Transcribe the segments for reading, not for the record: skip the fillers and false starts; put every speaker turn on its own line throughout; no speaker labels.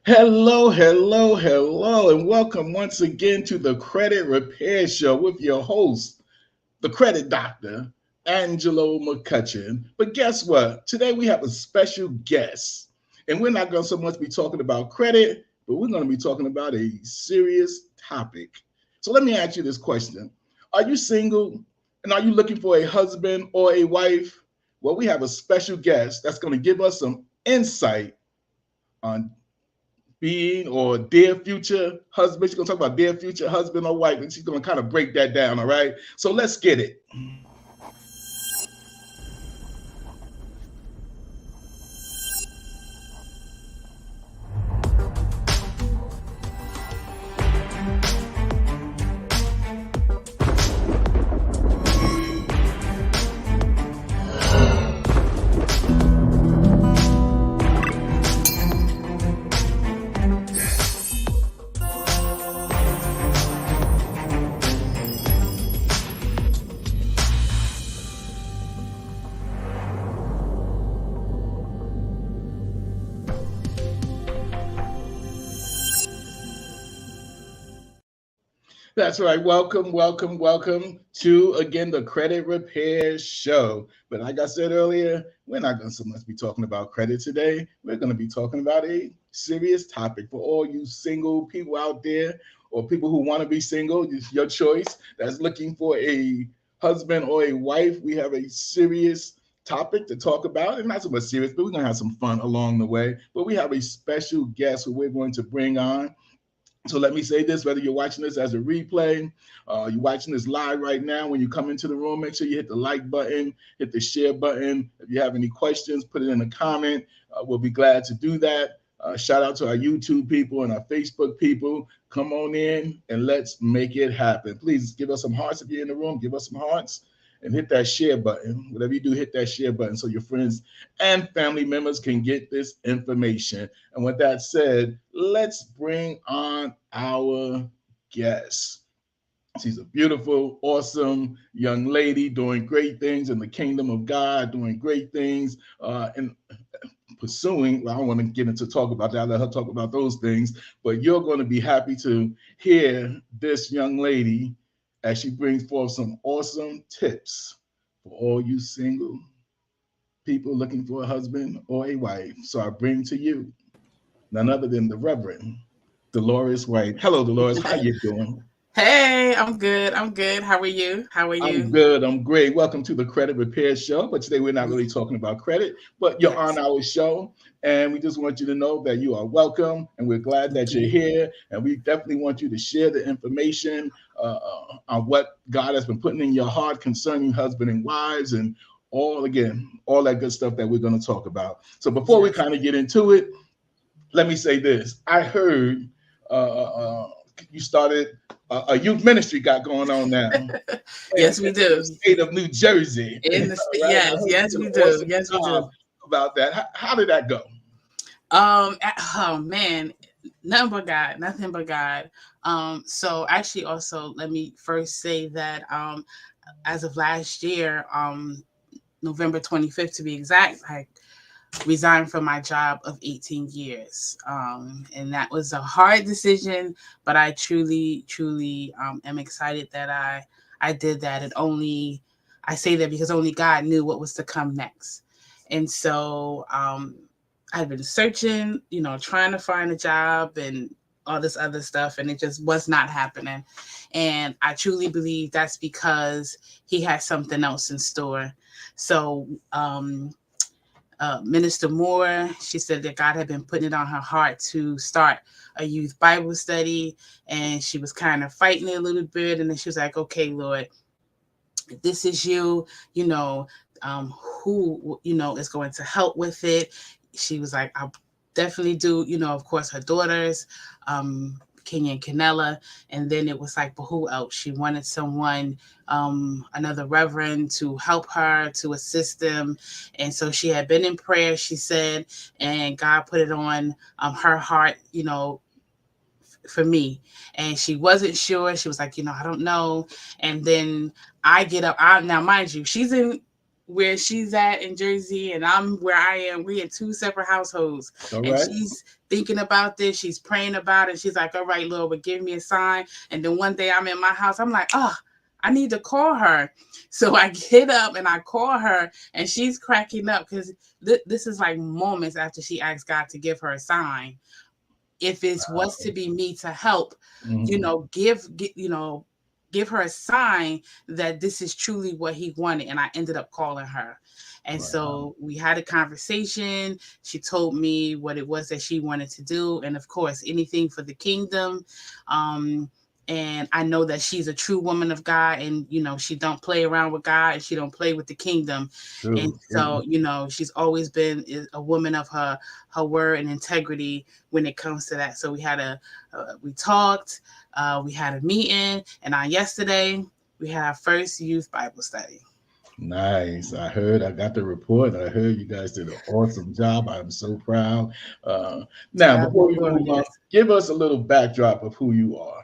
Hello, hello, hello, and welcome once again to the Credit Repair Show with your host, the credit doctor, Angelo McCutcheon. But guess what? Today we have a special guest, and we're not going to so much be talking about credit, but we're going to be talking about a serious topic. So let me ask you this question. Are you single and are you looking for a husband or a wife? Well, we have a special guest that's going to give us some insight on being or dear future husband. She's gonna talk about dear future husband or wife, and she's gonna kind of break that down. All right. So let's get it. That's right. Welcome, welcome, welcome to again the Credit Repair Show. But like I said earlier, we're not going to so much be talking about credit today. We're going to be talking about a serious topic for all you single people out there or people who want to be single. It's your choice. That's looking for a husband or a wife. We have a serious topic to talk about, and not so much serious, but we're going to have some fun along the way. But we have a special guest who we're going to bring on. So let me say this, whether you're watching this as a replay, you're watching this live right now, when you come into the room, make sure you hit the like button, hit the share button. If you have any questions, put it in a comment. We'll be glad to do that. Shout out to our YouTube people and our Facebook people. Come on in and let's make it happen. Please give us some hearts if you're in the room. Give us some hearts and hit that share button. Whatever you do, hit that share button so your friends and family members can get this information. And with that said, let's bring on our guest. She's a beautiful, awesome young lady doing great things in the kingdom of God, doing great things in pursuing. Well, I don't want to get into talk about that. I'll let her talk about those things. But you're going to be happy to hear this young lady as she brings forth some awesome tips for all you single people looking for a husband or a wife. So I bring to you none other than the Reverend Dolores White. Hello, Dolores. How you doing?
Hey, I'm good. I'm good. How are you? How are
I'm
you?
good. I'm great. Welcome to the Credit Repair Show. But today we're not really talking about credit, but you're on
Yes.
our show. And we just want you to know that you are welcome. And we're glad that you're
Okay.
here. And we definitely want you to share the information on what God has been putting in your heart concerning husband and wives and all that good stuff that we're going to talk about. So before we
Yes.
kind of get into it, let me say this. I heard you started a youth ministry got going on now
Yes, we
in the
do.
state of New Jersey,
In the
right? I
yes,
heard you
yes,
did an
we do.
awesome
Yes, we
job
do.
about that. How did that go?
Oh man, nothing but God, nothing but God. So actually, also let me first say that as of last year, November 25th to be exact, I resigned from my job of 18 years. And that was a hard decision, but I truly am excited that I did that. And only, I say that because only God knew what was to come next. And so I've been searching, trying to find a job and all this other stuff, and it just was not happening. And I truly believe that's because he has something else in store. So Minister Moore, she said that God had been putting it on her heart to start a youth Bible study, and she was kind of fighting it a little bit. And then she was like, "Okay, Lord, if this is you, you know, who is going to help with it?" She was like, "I'll definitely do." Of course, her daughters, Kenya and Canella, and then it was like, but who else? She wanted someone, another reverend to help her, to assist them. And so she had been in prayer, she said, and God put it on her heart, for me. And she wasn't sure. She was like, I don't know. And then I get up. Now, mind you, she's in where she's at in Jersey and I'm where I am. We in two separate households.
All
And
right.
she's thinking about this. She's praying about it. She's like, all right, Lord, but give me a sign. And then one day I'm in my house. I'm like, oh, I need to call her. So I get up and I call her and she's cracking up because this is like moments after she asked God to give her a sign. If it was to be me to help, you know, give her a sign that this is truly what he wanted. And I ended up calling her. And so we had a conversation. She told me what it was that she wanted to do. And of course, anything for the kingdom. And I know that she's a true woman of God, and you know she don't play around with God, and she don't play with the kingdom. And so you know she's always been a woman of her word and integrity when it comes to that. So we had we talked, we had a meeting, and on yesterday we had our first youth Bible study.
Nice. I got the report. I heard you guys did an awesome job. I'm so proud. Now, before we move on, give us a little backdrop of who you are.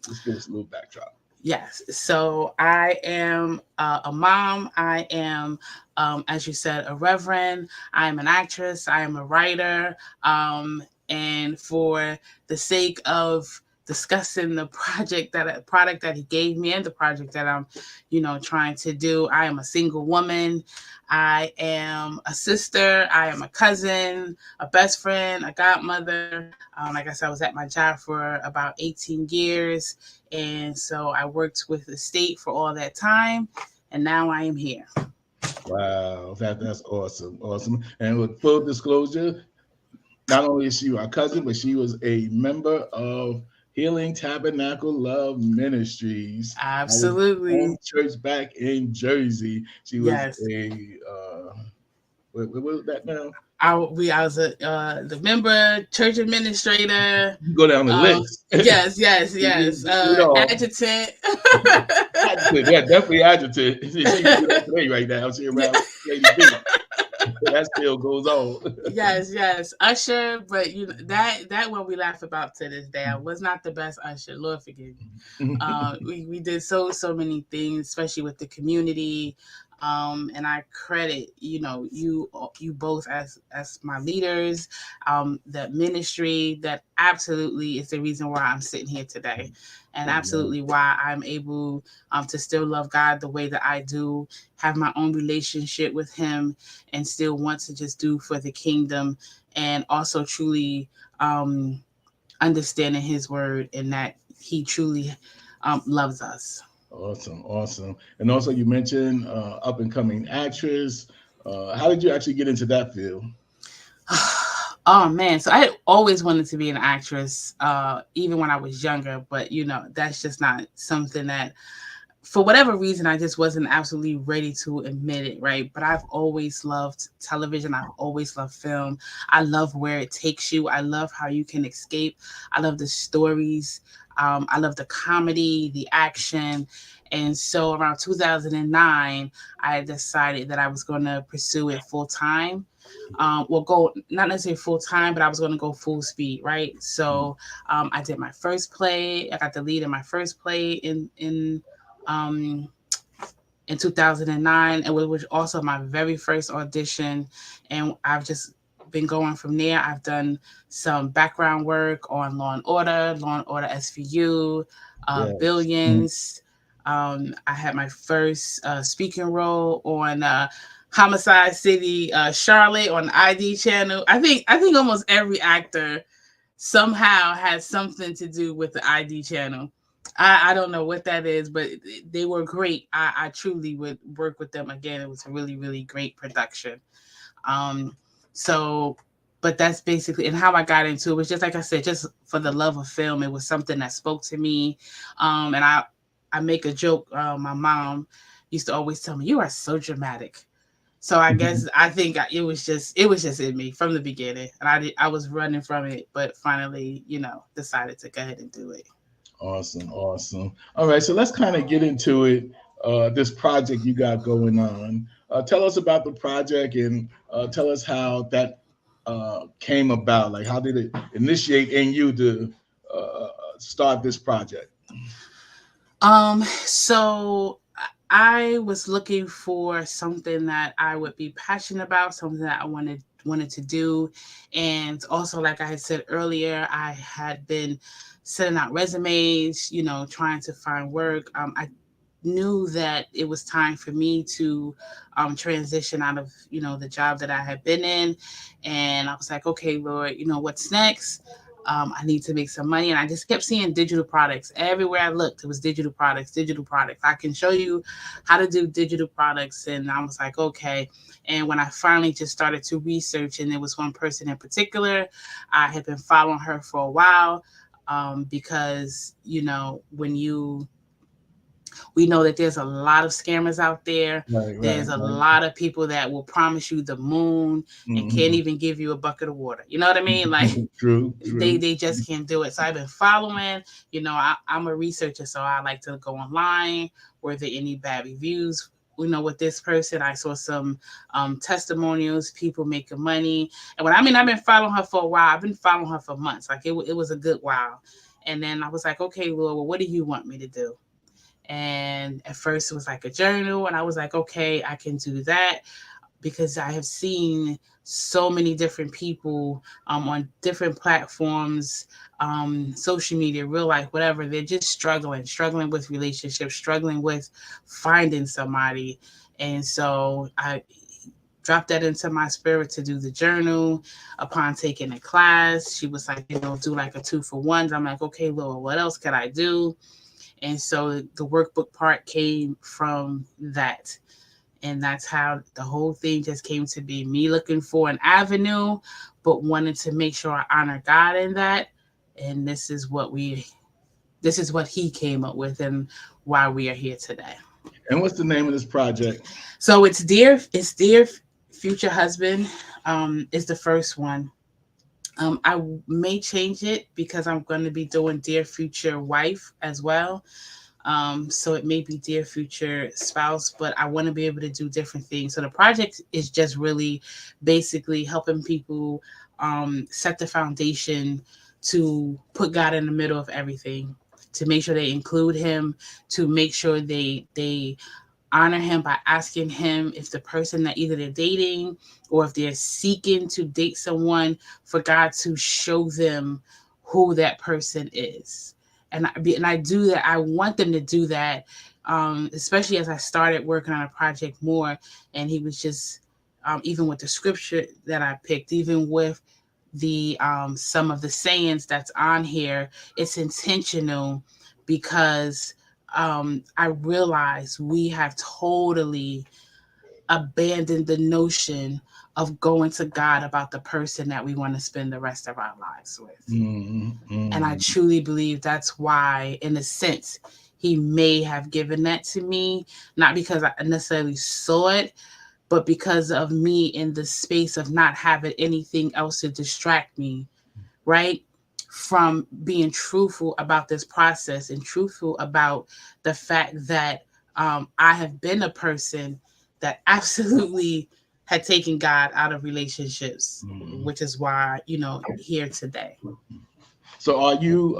Just give us a little backdrop.
Yes. So I am a mom. I am, as you said, a reverend. I am an actress. I am a writer. And for the sake of discussing the product that he gave me and the project that I'm, you know, trying to do, I am a single woman. I am a sister. I am a cousin, a best friend, a godmother. Like I said, I was at my job for about 18 years. And so I worked with the state for all that time. And now I am here.
Wow. That's awesome. Awesome. And with full disclosure, not only is she our cousin, but she was a member of Healing Tabernacle Love Ministries.
Absolutely.
Church back in Jersey. She was what was that now?
I was the member, church administrator.
You go down the list.
Yes. Adjutant.
Adjutant, yeah, definitely adjutant. She's today right now. She around Lady B. That still goes on.
Yes. Usher, but you know that one we laugh about to this day. I was not the best usher. Lord forgive me. We did so many things, especially with the community. And I credit, you know, you both as my leaders, the ministry that absolutely is the reason why I'm sitting here today, and absolutely why I'm able to still love God the way that I do, have my own relationship with him, and still want to just do for the kingdom, and also truly understanding his word and that he truly loves us.
Awesome. And also you mentioned up and coming actress. How did you actually get into that field?
Oh man, so I always wanted to be an actress, even when I was younger, but you know, that's just not something that, for whatever reason, I just wasn't absolutely ready to admit it, right? But I've always loved television. I've always loved film. I love where it takes you. I love how you can escape. I love the stories. I love the comedy, the action. And so around 2009, I decided that I was going to pursue it full time. Go not necessarily full time, but I was going to go full speed, right? So I did my first play. I got the lead in my first play in 2009, and it was also my very first audition. And I've just been going from there. I've done some background work on Law and Order SVU, Billions. I had my first speaking role on Homicide City, Charlotte on the ID channel. I think almost every actor somehow has something to do with the ID channel. I don't know what that is, but they were great. I truly would work with them again. It was a really, really great production. But that's basically, and how I got into it was just, like I said, just for the love of film. It was something that spoke to me. And I make a joke. My mom used to always tell me, "You are so dramatic." So I guess I think it was just in me from the beginning, and I was running from it, but finally, you know, decided to go ahead and do it.
Awesome. All right, so let's kind of get into it. This project you got going on. Tell us about the project and tell us how that came about. Like, how did it initiate in you to start this project?
So I was looking for something that I would be passionate about, something that I wanted to do. And also, like I had said earlier, I had been sending out resumes, trying to find work. I knew that it was time for me to transition out of the job that I had been in, and I was like, okay, Lord, what's next? I need to make some money, and I just kept seeing digital products everywhere I looked. It was digital products, digital products. I can show you how to do digital products, and I was like, okay. And when I finally just started to research, and there was one person in particular, I had been following her for a while, because when you we know that there's a lot of scammers out there.
Right,
There's
right,
a
right.
lot of people that will promise you the moon and can't
Mhm.
even give you a bucket of water. You know what I mean? Like
True,
they
true.
they just can't do it. So I've been following. I'm a researcher, so I like to go online. Were there any bad reviews? With this person, I saw some testimonials, people making money. And I've been following her for a while. I've been following her for months. Like it was a good while. And then I was like, okay, Lord, well, what do you want me to do? And at first it was like a journal, and I was like, okay, I can do that, because I have seen so many different people on different platforms, social media, real life, whatever. They're just struggling with relationships, struggling with finding somebody. And so I dropped that into my spirit to do the journal. Upon taking a class, she was like, do like a 2 for 1. I'm like, okay, Lord, what else could I do? And so the workbook part came from that. And that's how the whole thing just came to be, me looking for an avenue, but wanting to make sure I honor God in that. And this is what he came up with, and why we are here today.
And what's the name of this project?
So it's dear future husband, is the first one. I may change it because I'm going to be doing dear future wife as well. So it may be dear future spouse, but I want to be able to do different things. So the project is just really basically helping people set the foundation to put God in the middle of everything, to make sure they include Him, to make sure they honor Him by asking Him if the person that either they're dating or if they're seeking to date someone, for God to show them who that person is. And I do that. I want them to do that, especially as I started working on a project more. And he was just, even with the scripture that I picked, even with the some of the sayings that's on here, it's intentional, because I realize we have totally abandoned the notion of going to God about the person that we want to spend the rest of our lives with. And I
Mm-hmm.
truly believe that's why, in a sense, he may have given that to me, not because I necessarily saw it, but because of me in the space of not having anything else to distract me, right? From being truthful about this process and truthful about the fact that I have been a person that absolutely had taken God out of relationships,
Mm-hmm.
which is why, here today.
So are you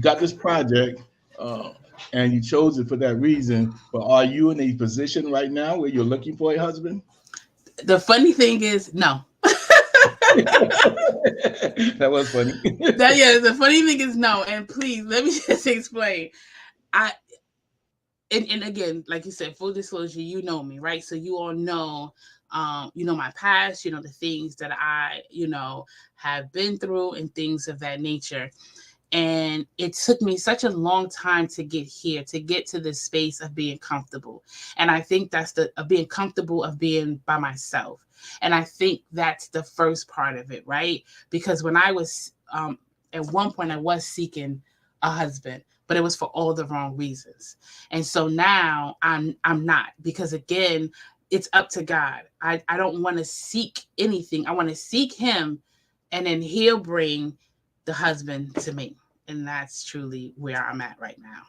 got this project, uh, and you chose it for that reason, but are you in a position right now where you're looking for a husband?
The funny thing is, no.
That was funny.
The funny thing is no. And please let me just explain. I and again, like you said, full disclosure, you know me, right? So you all know, my past, the things that I, have been through and things of that nature. And it took me such a long time to get here, to get to this space of being comfortable. And I think that's the of being comfortable, of being by myself. And I think that's the first part of it, right? Because when I was at one point I was seeking a husband, but it was for all the wrong reasons. And so now I'm not, because again, it's up to God. I don't want to seek anything. I want to seek him, and then he'll bring the husband to me. And that's truly where I'm at right now.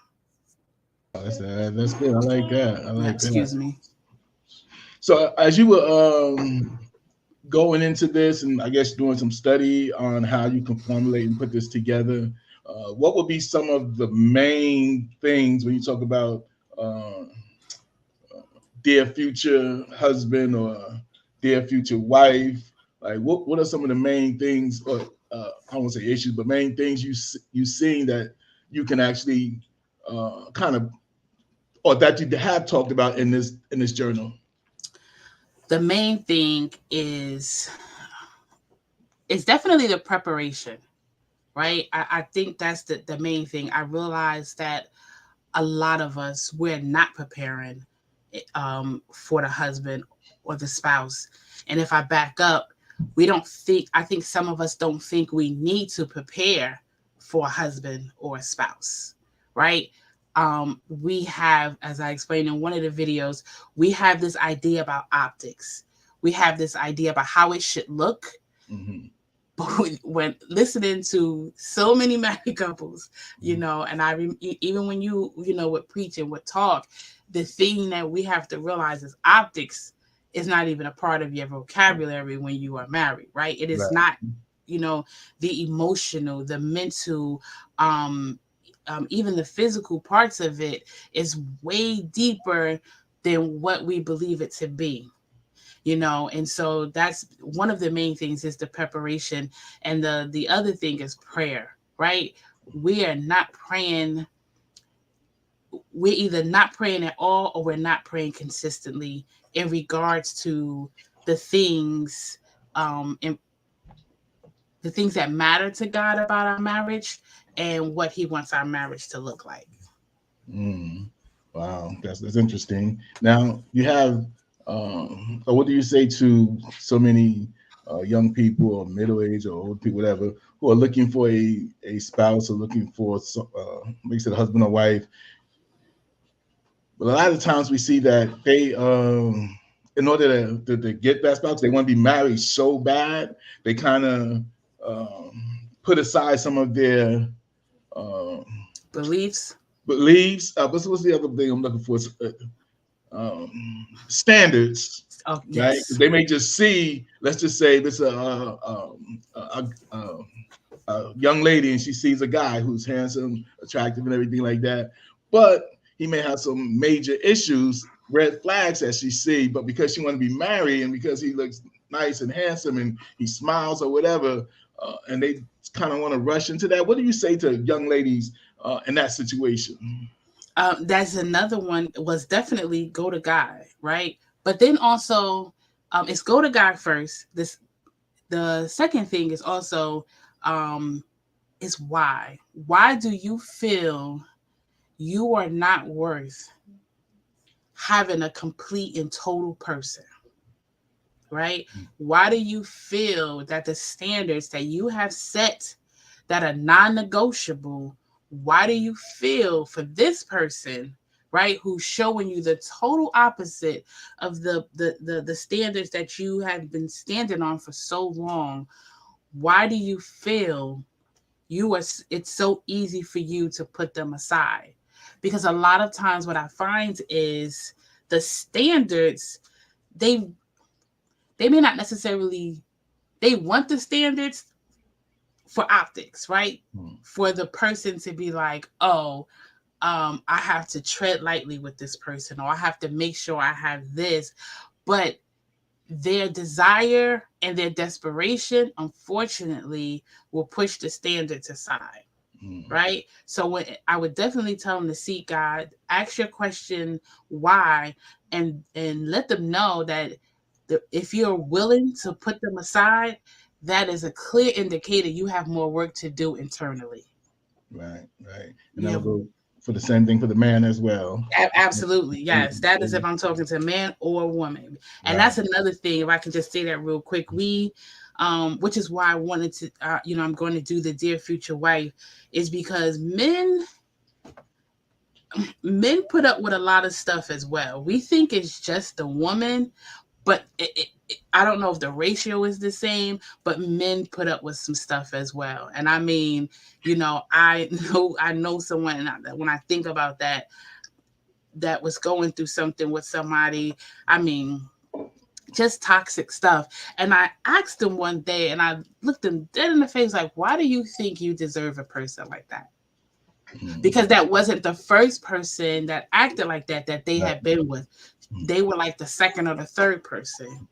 That's good. I like that. I like that.
Excuse me.
So as you were going into this, and I guess doing some study on how you can formulate and put this together, what would be some of the main things when you talk about dear future husband or dear future wife? Like, what are some of the main things, or I won't say issues, but main things you seen that you can actually kind of, or that you have talked about in this journal?
The main thing is it's definitely the preparation, right? I think that's the main thing. I realized that a lot of us, we're not preparing for the husband or the spouse. And if I back up, I think some of us don't think we need to prepare for a husband or a spouse, right? We have, as I explained in one of the videos, we have this idea about optics. We have this idea about how it should look.
Mm-hmm.
But when listening to so many married couples, you know, and even when you know, with preaching, with talk, the thing that we have to realize is optics is not even a part of your vocabulary when you are married, right? It is
Right.
not, you know, the emotional, the mental, even the physical parts of it is way deeper than what we believe it to be, you know. And so that's one of the main things, is the preparation. And the other thing is prayer, right? We are not praying. We're either not praying at all, or we're not praying consistently in regards to the things, and the things that matter to God about our marriage, and what he wants our marriage to look like.
Mm. Wow, that's interesting. Now you have. So what do you say to so many young people, or middle age, or old people, whatever, who are looking for a spouse, or looking for makes it a husband or wife? But a lot of times we see that they, in order to get that spouse, they want to be married so bad, they kind of put aside some of their um,
Beliefs.
beliefs. What's the other thing I'm looking for? Standards,
Oh,
right?
yes.
They may just see, let's just say this a young lady, and she sees a guy who's handsome, attractive, and everything like that, but he may have some major issues, red flags that she see, but because she want to be married, and because he looks nice and handsome and he smiles or whatever, and they kind of want to rush into that. What do you say to young ladies in that situation?
That's another one, was definitely go to God, right? But then also, it's go to God first. The second thing is also, is why. Why do you feel you are not worth having a complete and total person, right? Why do you feel that the standards that you have set that are non-negotiable, why do you feel for this person, right, who's showing you the total opposite of the standards that you have been standing on for so long? Why do you feel it's so easy for you to put them aside? Because a lot of times what I find is the standards, they they may not necessarily, they want the standards for optics, right?
Hmm.
For the person to be like, oh, I have to tread lightly with this person, or I have to make sure I have this. But their desire and their desperation, unfortunately, will push the standards aside.
Hmm.
Right. So when I would definitely tell them to seek God, ask your question why, and let them know that if you're willing to put them aside, that is a clear indicator you have more work to do internally.
Right, right. And
Yeah,
that'll go for the same thing for the man as well.
absolutely. Yes. That is if I'm talking to a man or a woman. And
Right.
that's another thing, if I can just say that real quick. Which is why I wanted to, I'm going to do the Dear Future Wife, is because men put up with a lot of stuff as well. We think it's just the woman, but I don't know if the ratio is the same, but men put up with some stuff as well. And I mean, you know, I know someone, and when I think about that, that was going through something with somebody. I mean, just toxic stuff. And I asked him one day, and I looked him dead in the face, like, why do you think you deserve a person like that?
Hmm.
Because that wasn't the first person that acted like that they
Right.
had been with. they were like the second or the third person.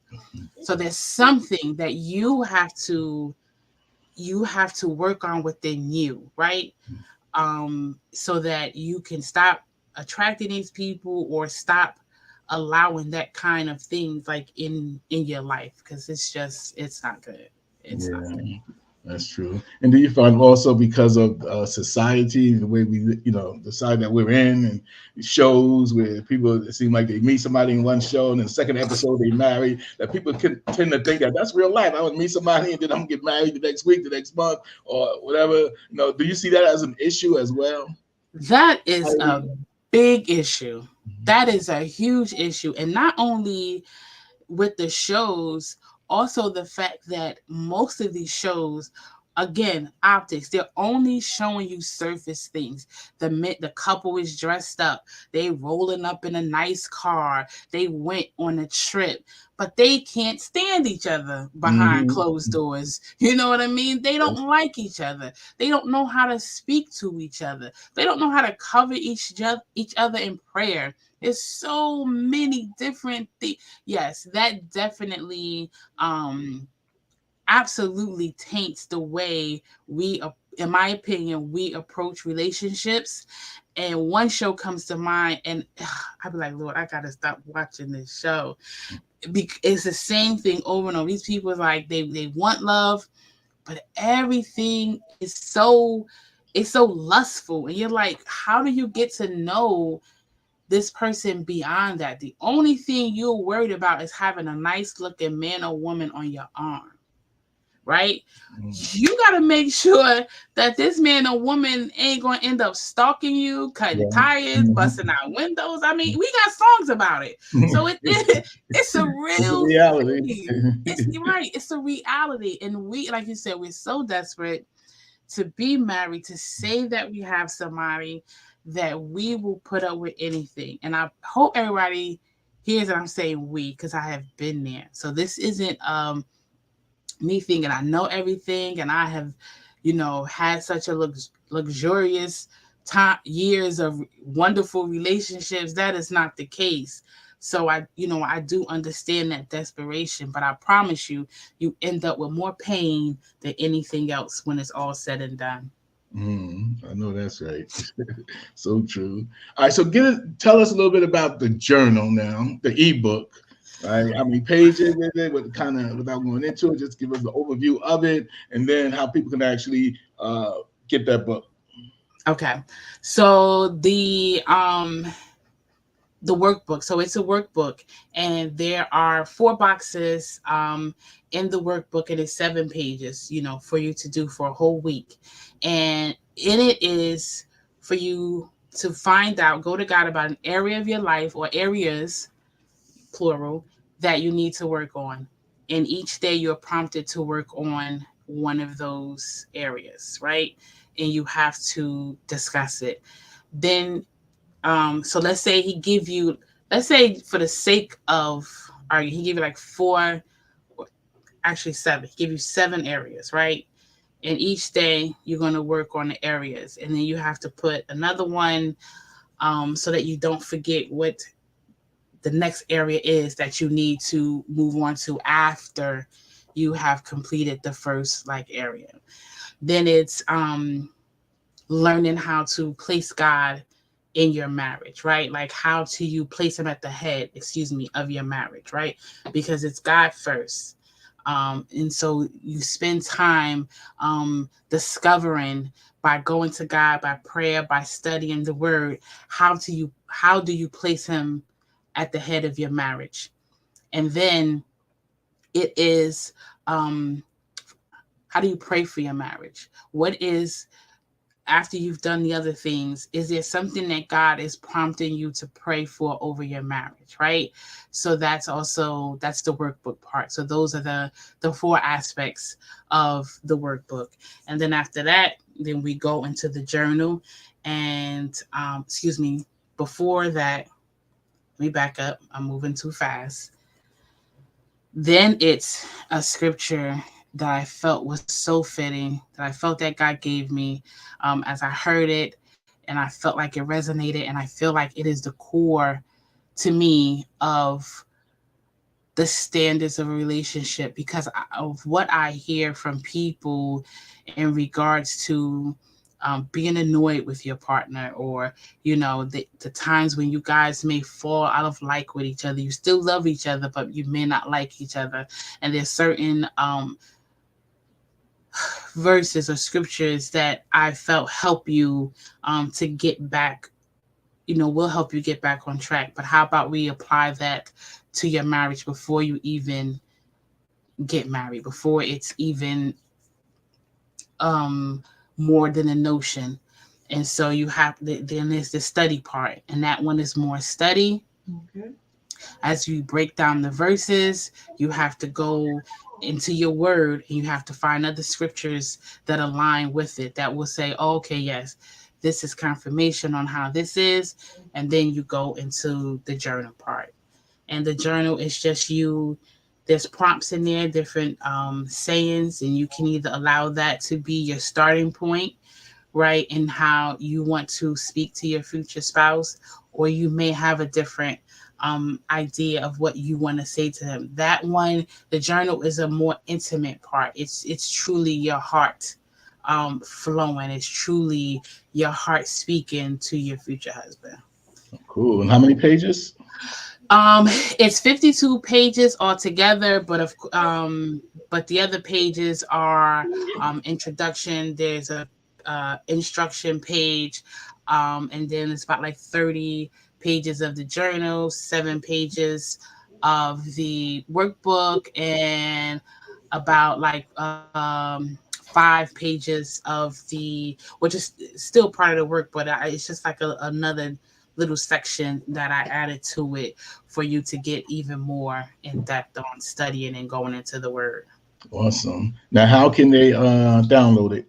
So there's something that you have to work on within you, right? So that you can stop attracting these people or stop allowing that kind of things like in your life, because it's not good. It's not
Yeah,
good.
that's true. And do you find also because of society, the way we, the side that we're in, and shows where people it seem like they meet somebody in one show and in the second episode they marry, that people can tend to think that that's real life. I would meet somebody and then I'm gonna get married the next week, the next month, or whatever. Do you see that as an issue as well?
That is a big issue. That is a huge issue. And not only with the shows, also the fact that most of these shows, again, optics, they're only showing you surface things. The couple is dressed up, they rolling up in a nice car, they went on a trip, but they can't stand each other behind
Mm-hmm.
closed doors. You know what I mean? They don't like each other. They don't know how to speak to each other. They don't know how to cover each other in prayer. There's so many different things. Yes, that definitely absolutely taints the way in my opinion, we approach relationships. And one show comes to mind, and I'd be like, Lord, I gotta stop watching this show. It's the same thing over and over. These people are like they want love, but everything is so lustful, and you're like, how do you get to know this person beyond that? The only thing you're worried about is having a nice looking man or woman on your arm, right? You got to make sure that this man or woman ain't going to end up stalking you, cutting tires, busting out windows. I mean, we got songs about it. So it's a real
reality.
It's right. It's a reality. And we, like you said, we're so desperate to be married, to say that we have somebody, that we will put up with anything. And I hope everybody hears that I'm saying we, because I have been there. So this isn't me thinking I know everything and I have, had such a luxurious time, years of wonderful relationships. That is not the case. So I do understand that desperation, but I promise you, you end up with more pain than anything else when it's all said and done.
I know that's right. So true. All right, so tell us a little bit about the journal now, the ebook. Right, how many pages is it? What kind of, without going into it, just give us the overview of it, and then how people can actually get that book.
Okay, so the workbook. So it's a workbook, and there are 4 boxes in the workbook, and it's 7 pages, for you to do for a whole week. And in it is for you to find out, go to God about an area of your life, or areas, plural, that you need to work on. And each day you're prompted to work on one of those areas, right? And you have to discuss it. Then so let's say for the sake of argument, he give you like 4, actually 7. He give you 7 areas, right? And each day you're going to work on the areas, and then you have to put another one, so that you don't forget what the next area is that you need to move on to after you have completed the first area. Then it's learning how to place God in your marriage, right? Like, how do you place him at the head, of your marriage, right? Because it's God first. And so you spend time discovering, by going to God, by prayer, by studying the word, how do you place him at the head of your marriage? And then it is, how do you pray for your marriage? What is, after you've done the other things, is there something that God is prompting you to pray for over your marriage, right? So that's the workbook part. So those are the 4 aspects of the workbook. And then after that, then we go into the journal. And before that, let me back up. I'm moving too fast. Then it's a scripture that I felt was so fitting, that I felt that God gave me as I heard it, and I felt like it resonated, and I feel like it is the core to me of the standards of a relationship, because of what I hear from people in regards to being annoyed with your partner, or the times when you guys may fall out of like with each other. You still love each other, but you may not like each other, and there's certain verses or scriptures that I felt help you to get back, will help you get back on track. But how about we apply that to your marriage before you even get married, before it's even more than a notion. And so then there's the study part, and that one is more study.
Okay.
As you break down the verses, you have to go into your word, and you have to find other scriptures that align with it, that will say, oh, okay, yes, this is confirmation on how this is. And then you go into the journal part. And the journal is just there's prompts in there, different sayings, and you can either allow that to be your starting point, right, in how you want to speak to your future spouse, or you may have a different idea of what you want to say to them. That one, the journal, is a more intimate part. It's truly your heart flowing. It's truly your heart speaking to your future husband.
Cool. And how many pages?
It's 52 pages altogether, but the other pages are introduction. There's a instruction page, and then it's about like 30 pages of the journal, 7 pages of the workbook, and about like 5 pages of which is still part of the work, but it's just like another little section that I added to it for you to get even more in depth on studying and going into the word.
Awesome. Now, how can they download it?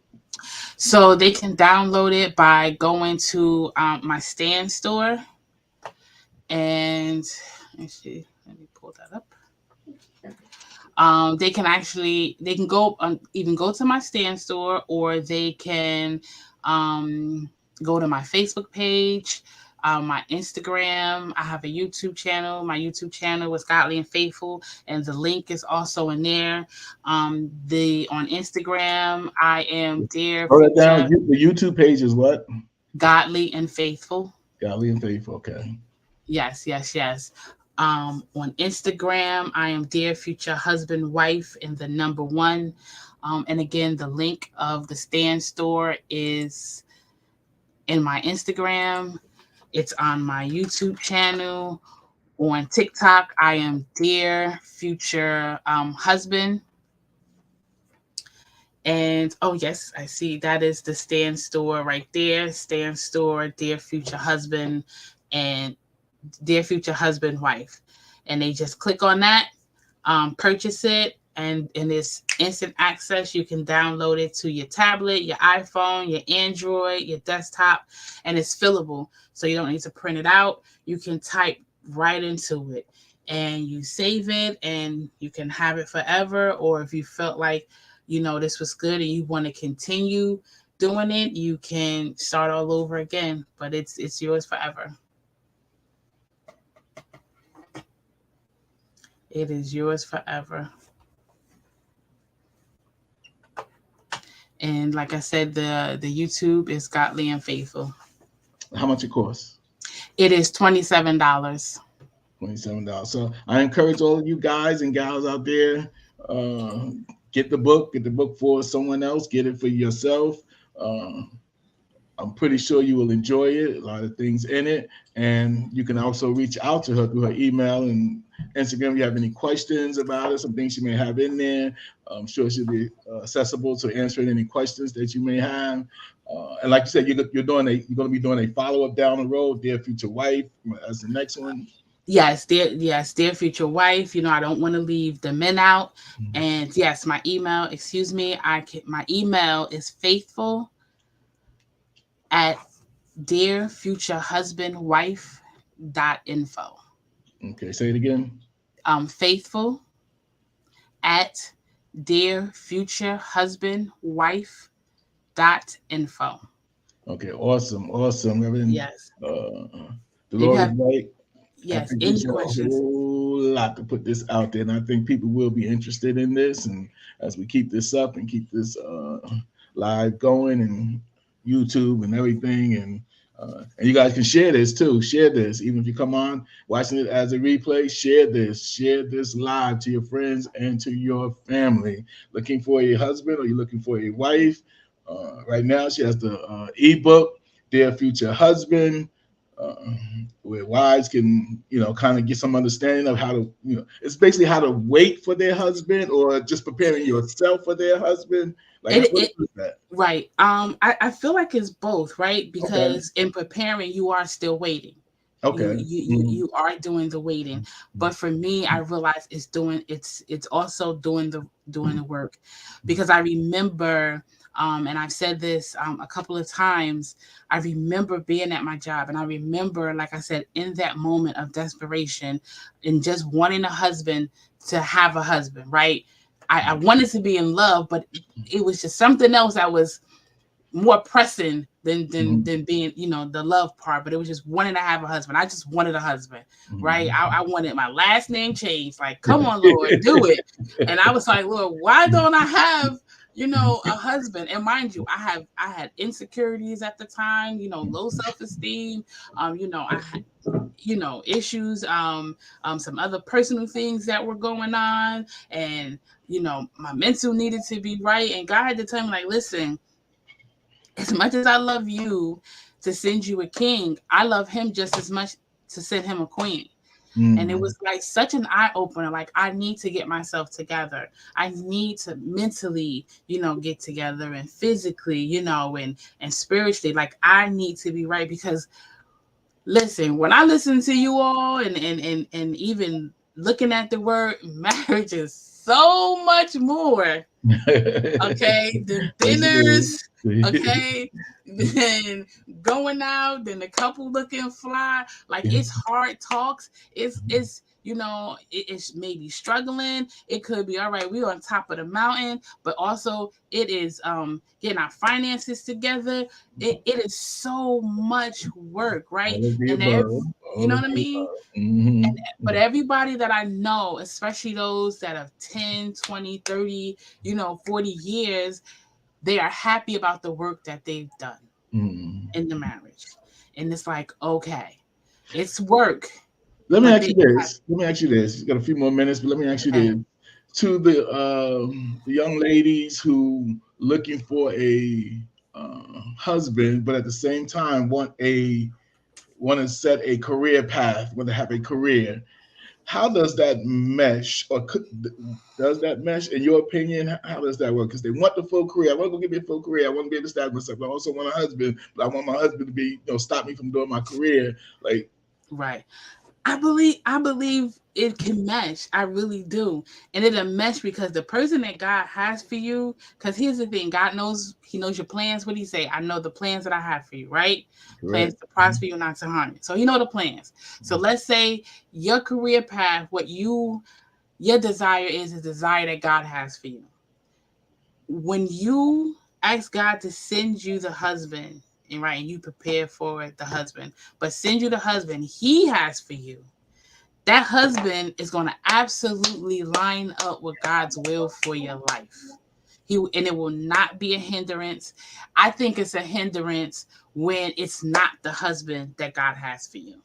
So they can download it by going to my Stand store, and let me pull that up. They can go even go to my Stand store, or they can go to my Facebook page, my Instagram. I have a YouTube channel. My YouTube channel is Godly and Faithful, and the link is also in there. On Instagram, I am Dear
Write it down. The YouTube page is what?
Godly and Faithful.
Godly and Faithful. Okay.
Yes. On Instagram, I am Dear Future Husband Wife and the number 1. And again, the link of the Stand store is in my Instagram. It's on my YouTube channel. On TikTok, I am Dear Future Husband. And oh yes, I see that is the Stand store right there. Stand store, Dear Future Husband, and Dear Future Husband Wife. And they just click on that, purchase it, and it's instant access. You can download it to your tablet, your iPhone, your Android, your desktop, and it's fillable. So you don't need to print it out. You can type right into it, and you save it, and you can have it forever. Or if you felt like, this was good and you want to continue doing it, you can start all over again, but it's yours forever. It is yours forever. And like I said, the YouTube is Godly and Faithful.
How much it costs?
It is $27.
$27. So I encourage all of you guys and gals out there, get the book for someone else, get it for yourself. I'm pretty sure you will enjoy it. A lot of things in it. And you can also reach out to her through her email and Instagram. If you have any questions about it, some things she may have in there, I'm sure she'll be accessible to answering any questions that you may have. And like you said, you're going to be doing a follow-up down the road, Dear Future Wife, as the next one.
Yes, dear future wife. I don't want to leave the men out. Mm-hmm. And yes, my email, my email is faithful@dearfuturehusbandwife.info.
Okay, say it again.
faithful@dearfuturehusbandwife.info.
Okay, awesome, Reverend.
Yes.
The Lord is right. I
Yes.
think
Any
it's a
questions?
whole lot to put this out there, and I think people will be interested in this. And as we keep this up and keep this live going, and YouTube and everything, and you guys can share this too. Share this, even if you come on watching it as a replay. Share this live to your friends and to your family. Looking for a husband, or you're looking for a wife? Right now, she has the ebook, Dear Future Husband, uh, where wives can, kind of get some understanding of how to, it's basically how to wait for their husband, or just preparing yourself for their husband. Like,
It,
what
it
is that?
right. I feel like it's both, right?
Okay.
Because in preparing, you are still waiting. You
Okay.
you you
Mhm.
you are doing the waiting. But for me, I realize it's also doing the work, because I remember, and I've said this a couple of times. I remember being at my job, and I remember, like I said, in that moment of desperation and just wanting a husband, to have a husband, right? I wanted to be in love, but it was just something else that was more pressing than than
Mhm.
than being, the love part. But it was just wanting to have a husband. I just wanted a husband, right? I wanted my last name changed. Like, come on, Lord, do it. And I was like, Lord, why don't I have, a husband? And mind you, I had insecurities at the time, low self-esteem. I had, issues, some other personal things that were going on, and my mental needed to be right. And God had to tell me, like, listen, as much as I love you to send you a king, I love him just as much to send him a queen. And it
Mhm.
was like such an eye opener. Like, I need to get myself together. I need to mentally, get together, and physically, and spiritually. Like, I need to be right, because listen, when I listen to you all, and even looking at the word, marriage is so much more, okay, than
Yes, it is.
dinners, okay, then going out, then the couple looking fly. Like, it's hard talks. It's maybe struggling. It could be all right, we on top of the mountain, but also it is getting our finances together. It is so much work, right?
All of the
And
above.
you
All
know
of
what I
the
mean?
above.
And but
Mhm.
everybody that I know, especially those that have 10, 20, 30, 40 years, they are happy about the work that they've done
Mhm.
in the marriage. And it's like, okay, it's work,
Let me
but
ask
they
you
have,
this. Let me ask you this. You got a few more minutes, but let me ask you
okay,
this. To the young ladies who looking for a husband, but at the same time want to set a career path, want to have a career. How does that mesh, or does that mesh in your opinion? How does that work? Because they want the full career. I want to go give me a full career. I want to be able to establish myself. I also want a husband, but I want my husband to be, stop me from doing my career. Like,
right. I believe it can mesh. I really do. And it'll mesh because the person that God has for you, because here's the thing, God knows, he knows your plans. What do he say? I know the plans that I have for you, right? Plans
correct.
to prosper you, not to harm you. So he know the plans. So let's say your career path, your desire is a desire that God has for you. When you ask God to send you the husband, and right, and you prepare for the husband, but send you the husband he has for you, that husband is going to absolutely line up with God's will for your life. And it will not be a hindrance. I think it's a hindrance when it's not the husband that God has for you.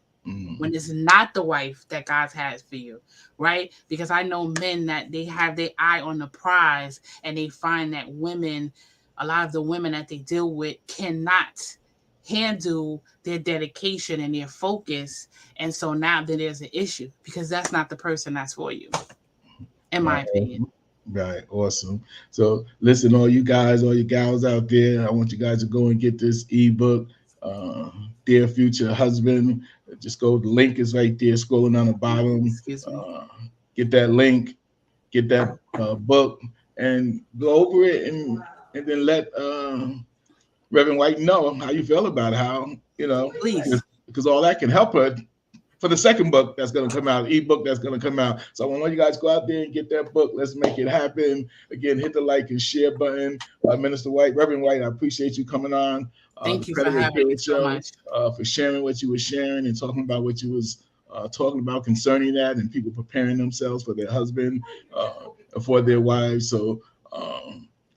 When
Mm.
it's not the wife that God has for you, right? Because I know men that they have their eye on the prize, and they find that women, a lot of the women that they deal with, cannot handle their dedication and their focus. And so now then there's an issue, because that's not the person that's for you, in
Right.
my opinion.
Right. Awesome. So listen, all you guys, all you gals out there, I want you guys to go and get this ebook, uh, Dear Future Husband. Just go, the link is right there, scrolling down the bottom.
Excuse me.
Get that link, get that book, and go over it, and then let Reverend White know how you feel about it, how,
Please.
because all that can help her for the second book that's going to come out, ebook that's going to come out. So I want all you guys to go out there and get that book. Let's make it happen. Again, hit the like and share button. Minister White, Reverend White, I appreciate you coming on the
Thank you for
Credit
having me
Repair
so
Show,
much.
for sharing what you were sharing and talking about what you was talking about concerning that, and people preparing themselves for their husband, for their wives. So,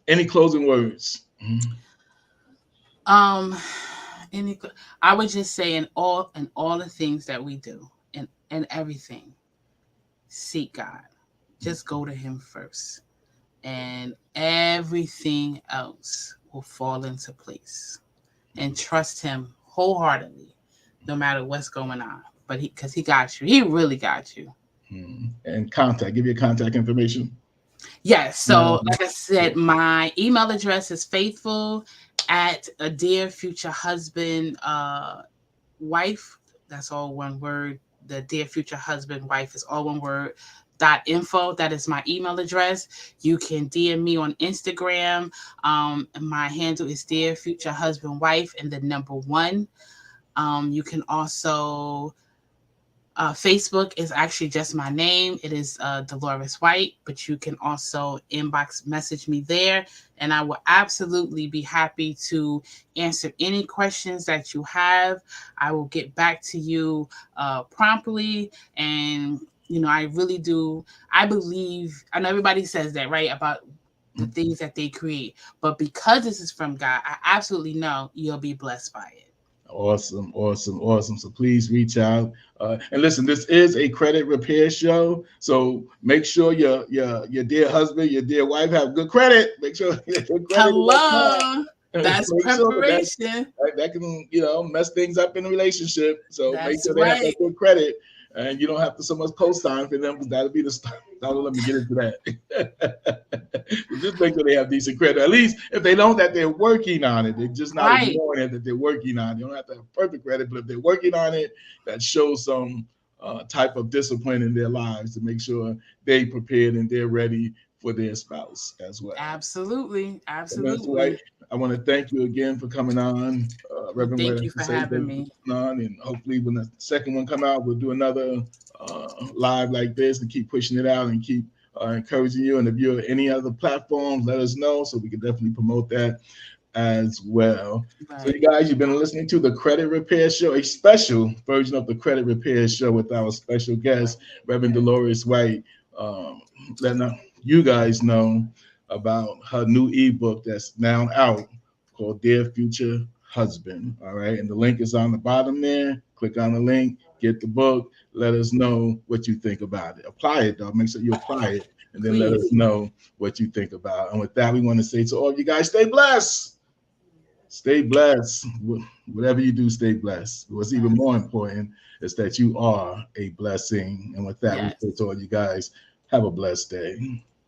any closing words?
Um, any, I would just say in all the things that we do, and everything, seek God. Just go to Him first, and everything else will fall into place. And trust Him wholeheartedly, no matter what's going on. But because He got you, He really got you.
And contact, give your contact information.
Yes.
No.
So, like I said, my email address is faithful at a dear future husband, wife. That's all one word. The dear future husband, wife is all one word. .info. That is my email address. You can DM me on Instagram. My handle is dear future husband, wife, and the number 1. You can also Facebook is actually just my name. It is Dolores White, but you can also inbox message me there, and I will absolutely be happy to answer any questions that you have. I will get back to you promptly, and I really do. I believe, I know everybody says that, right, about the things that they create, but because this is from God, I absolutely know you'll be blessed by it.
Awesome. So please reach out. And listen, this is a credit repair show. So make sure your dear husband, your dear wife have good credit. Make sure your credit.
Hello. That's preparation.
That can, mess things up in a relationship. So
That's
make sure they have that good credit. And you don't have to so much co-sign for them, because that'll be the start. Don't let me get into that. Just make sure they have decent credit. At least if they don't, that they're working on it. They're just not ignoring it, that they're working on it. You don't have to have perfect credit, but if they're working on it, that shows some type of discipline in their lives to make sure they prepared and they're ready for their spouse as well.
Absolutely.
White, I want to thank you again for coming on. Reverend
Thank
White,
you for having me.
and hopefully when the second one come out, we'll do another live like this and keep pushing it out and keep encouraging you. And if you're any other platforms, let us know so we can definitely promote that as well. Right. So you guys, you've been listening to the Credit Repair Show, a special version of the Credit Repair Show with our special guest, Reverend Dolores White, letting you guys know about her new ebook that's now out called Dear Future Husband. All right. And the link is on the bottom there. Click on the link, get the book, let us know what you think about it. Apply it, though. Make sure you apply it, and then let us know what you think about it. And with that, we want to say to all of you guys, stay blessed. Stay blessed. Whatever you do, stay blessed. What's even more important is that you are a blessing. And with that, we say to all you guys, have a blessed day.